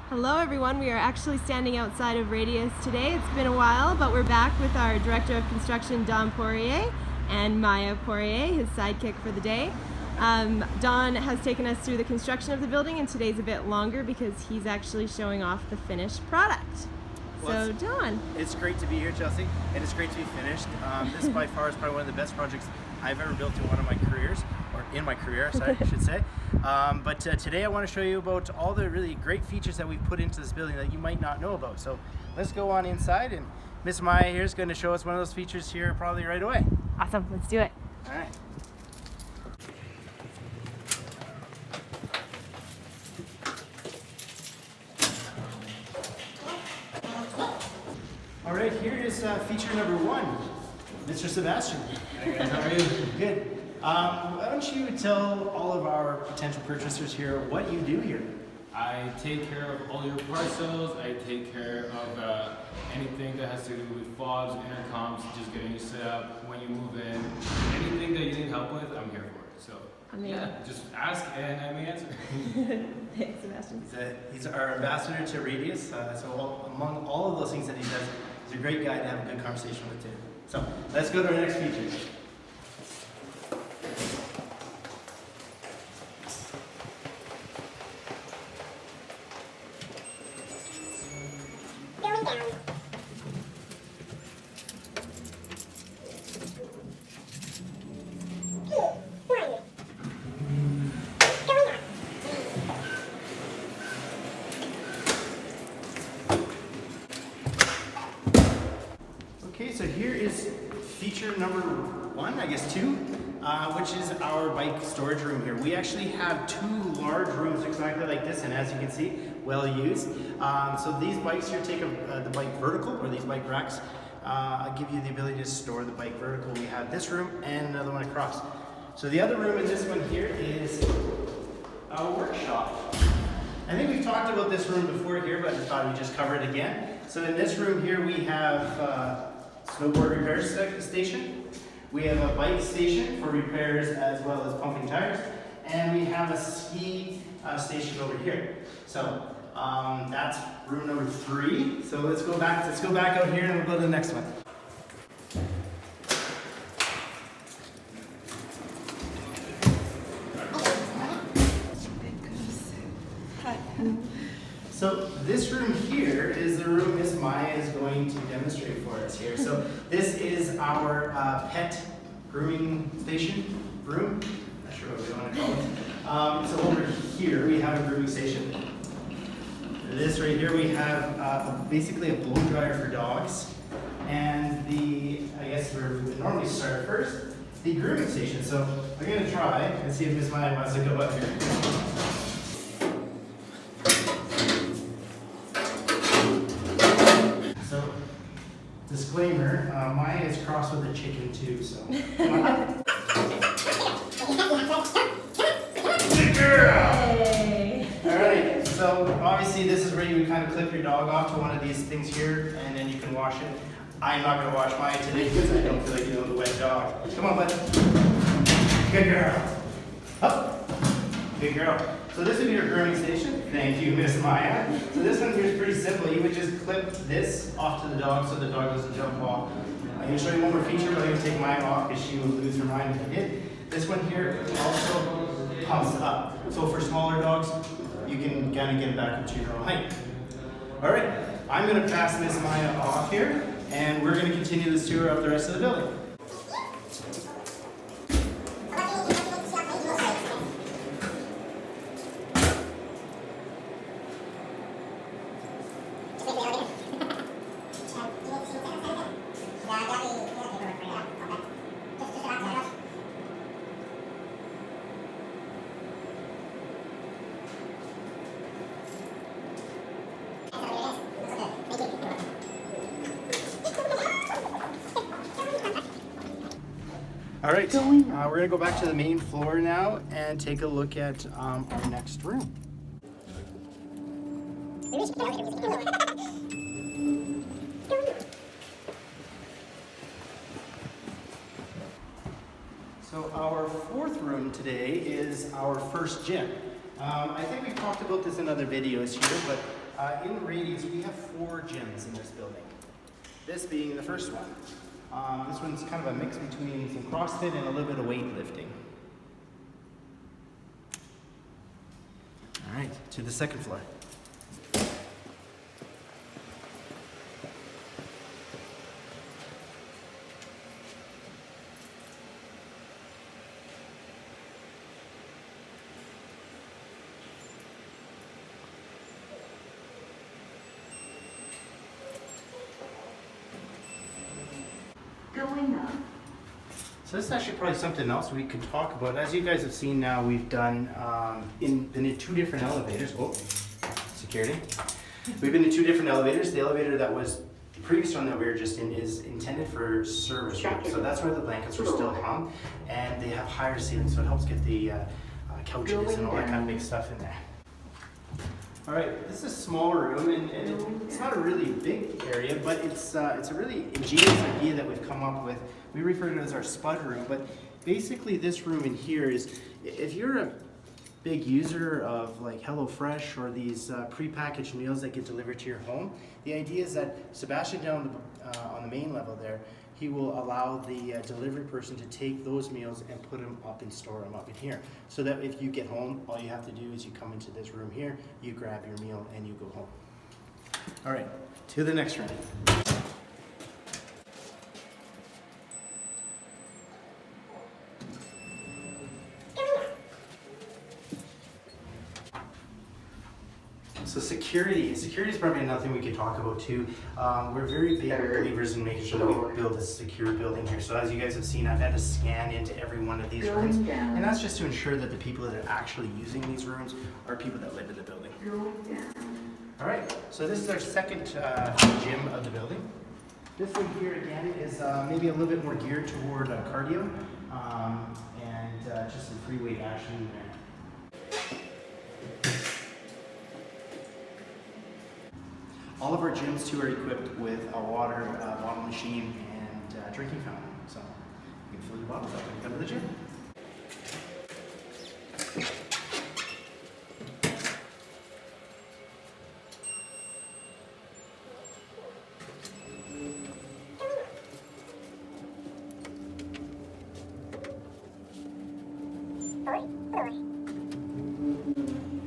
Hello everyone, we are actually standing outside of Radius today. It's been a while, but we're back with our Director of Construction, Don Porier, and Maya Porier, his sidekick for the day. Don has taken us through the construction of the building, and today's a bit longer because he's actually showing off the finished product. Well, Don. It's great to be here, Chelsea, and it's great to be finished. This by far is probably one of the best projects I've ever built in one of my careers, or in my career, sorry, I should say. But today I want to show you about all the really great features that we've put into this building that you might not know about. So let's go on inside, and Miss Maya here is going to show us one of those features here probably right away. Awesome, let's do it. All right. All right, here is feature number one, Mr. Sebastian. Hey guys, how are you? Good. Why don't you tell all of our potential purchasers here what you do here? I take care of all your parcels. I take care of anything that has to do with fobs, intercoms, just getting you set up when you move in. Anything that you need help with, I'm here for it. So yeah, just ask and I may answer. Thanks, Sebastian. He's our ambassador to Radius, among all of those things that he does, he's a great guy to have a good conversation with too. So let's go to our next feature. Okay, so here is feature number one, I guess two, which is our bike storage room here. We actually have two large rooms exactly like this, and as you can see, well used. So these bikes here take the bike vertical, or these bike racks, give you the ability to store the bike vertical. We have this room and another one across. So the other room in this one here is our workshop. I think we've talked about this room before here, but I thought we'd just cover it again. So in this room here we have snowboard repair station. We have a bike station for repairs as well as pumping tires, and we have a ski station over here. So that's room number three. So let's go back out here and we'll go to the next one. So this room here is the room Miss Maya is going to demonstrate for us here. So this is our pet grooming station room. Not sure what we want to call it. So over here we have a grooming station. This right here we have basically a blow dryer for dogs. And I guess where we would normally start first, the grooming station. So I'm going to try and see if Miss Maya wants to go up here. Disclaimer, Maya is crossed with a chicken too, so. Good girl! Hey. Alright, so obviously this is where you would kind of clip your dog off to one of these things here, and then you can wash it. I'm not going to wash Maya today because I don't feel like the wet dog. Come on, bud. Good girl. Up. Good girl. So this would be your grooming station. Thank you, Miss Maya. So this one here is pretty simple. You would just clip this off to the dog so the dog doesn't jump off. I'm going to show you one more feature, but I'm going to take mine off because she will lose her mind if I did. This one here also pumps up. So for smaller dogs, you can kind of get it back up to your own height. All right, I'm going to pass Miss Maya off here, and we're going to continue this tour of the rest of the building. All right, we're going to go back to the main floor now and take a look at our next room. So our fourth room today is our first gym. I think we've talked about this in other videos here, but in Radius we have 4 gyms in this building. This being the first one. This one's kind of a mix between some CrossFit and a little bit of weightlifting. All right, to the second floor. Going up. So this is actually probably something else we could talk about. As you guys have seen now, we've done been in 2 different elevators. Oh, security. We've been in 2 different elevators. The elevator that was the previous one that we were just in is intended for service room. So that's where the blankets are still hung, and they have higher ceilings, so it helps get the couches and all that kind of big stuff in there. All right, this is a small room, and it's not a really big area, but it's a really ingenious idea that we've come up with. We refer to it as our spud room, but basically this room in here is, if you're a big user of like HelloFresh or these prepackaged meals that get delivered to your home, the idea is that Sebastian down on the main level there, he will allow the delivery person to take those meals and put them up and store them up in here. So that if you get home, all you have to do is you come into this room here, you grab your meal and you go home. All right, to the next room. So security is probably another thing we could talk about too. We're very big believers in making sure that we build a secure building here. So as you guys have seen, I've had to scan into every one of these rooms. And that's just to ensure that the people that are actually using these rooms are people that live in the building. All right, so this is our second gym of the building. This one here again is maybe a little bit more geared toward cardio and just some free weight action in there. All of our gyms too are equipped with a water bottle machine and drinking fountain. So you can fill your bottles up and come to the gym.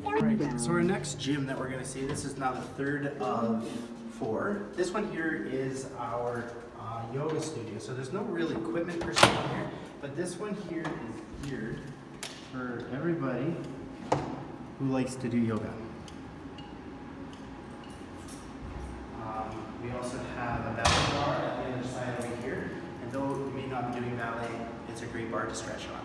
Alright, so our next gym that we're going to see, this is now the third of 4. This one here is our yoga studio. So there's no real equipment per se in here, but this one here is geared for everybody who likes to do yoga. We also have a ballet bar at the other side over here, and though you may not be doing ballet, it's a great bar to stretch on.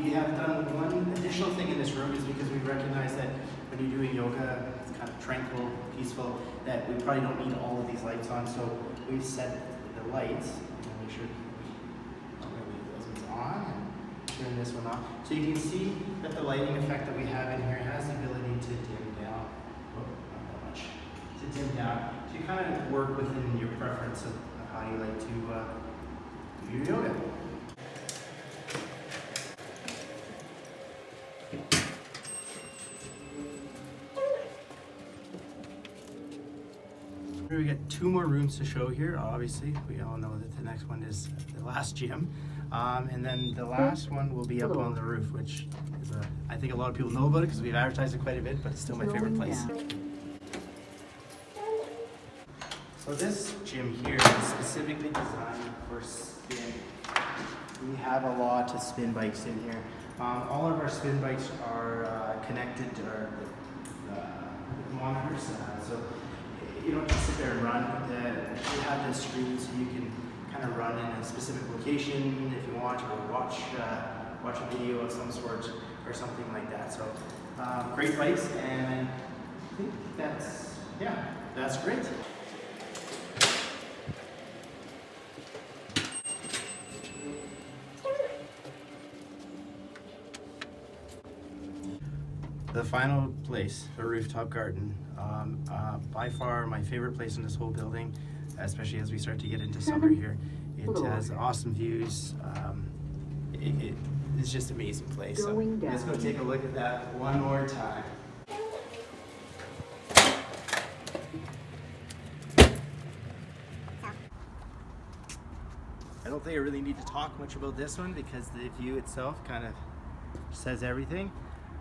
We have done one additional thing in this room is because we recognize that when you're doing yoga, it's kind of tranquil, peaceful, that we probably don't need all of these lights on, so we've set the lights, and make sure this one's on, and turn this one off. So you can see that the lighting effect that we have in here has the ability to dim down, not that much, to dim down, to kind of work within your preference of how you like to do your yoga. We got 2 more rooms to show here. Obviously, we all know that the next one is the last gym. And then the last one will be up on the roof, which is I think a lot of people know about it because we've advertised it quite a bit, but it's still my favorite place. So this gym here is specifically designed for spin. We have a lot of spin bikes in here. All of our spin bikes are connected to our monitors, so you don't just sit there and run. We have this screen so you can kind of run in a specific location if you want, or watch a video of some sort or something like that. So great bikes, and I think that's great. The final place, the rooftop garden. By far my favorite place in this whole building, especially as we start to get into summer here. It has awesome views. it's just an amazing place. So Going let's go down. take a look at that one more time. I don't think I really need to talk much about this one because the view itself kind of says everything.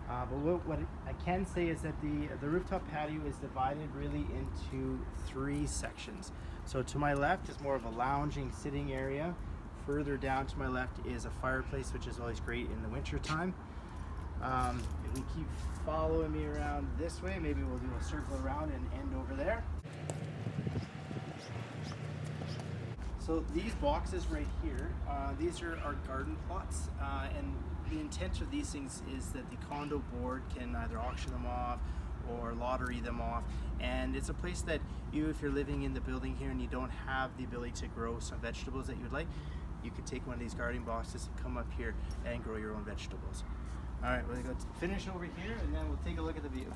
But what I can say is that the rooftop patio is divided really into 3 sections. So to my left is more of a lounging sitting area. Further down to my left is a fireplace, which is always great in the winter time. If we keep following me around this way, maybe we'll do a circle around and end over there. So these boxes right here, these are our garden plots, and the intent of these things is that the condo board can either auction them off or lottery them off, and it's a place that you, if you're living in the building here and you don't have the ability to grow some vegetables that you'd like, you could take one of these garden boxes and come up here and grow your own vegetables. All right, we're gonna go finish over here and then we'll take a look at the view.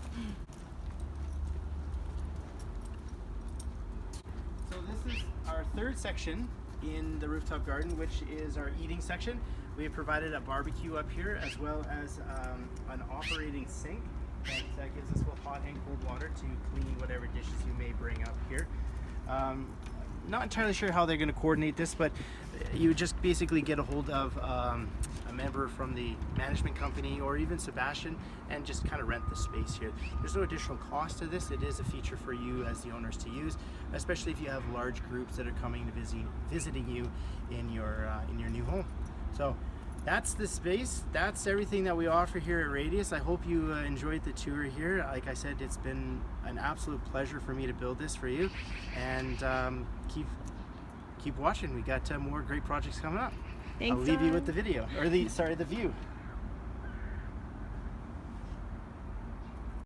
So this is our 3rd section in the rooftop garden, which is our eating section. We have provided a barbecue up here as well as an operating sink that gives us both hot and cold water to clean whatever dishes you may bring up here. Not entirely sure how they're going to coordinate this, but you just basically get a hold of a member from the management company or even Sebastian and just kind of rent the space here. There's no additional cost to this. It is a feature for you as the owners to use, especially if you have large groups that are coming to visiting you in your new home. So that's the space. That's everything that we offer here at Radius. I hope you enjoyed the tour here. Like I said, it's been an absolute pleasure for me to build this for you, and keep watching. We got more great projects coming up. Thanks, I'll leave you Don. with the video, or the view.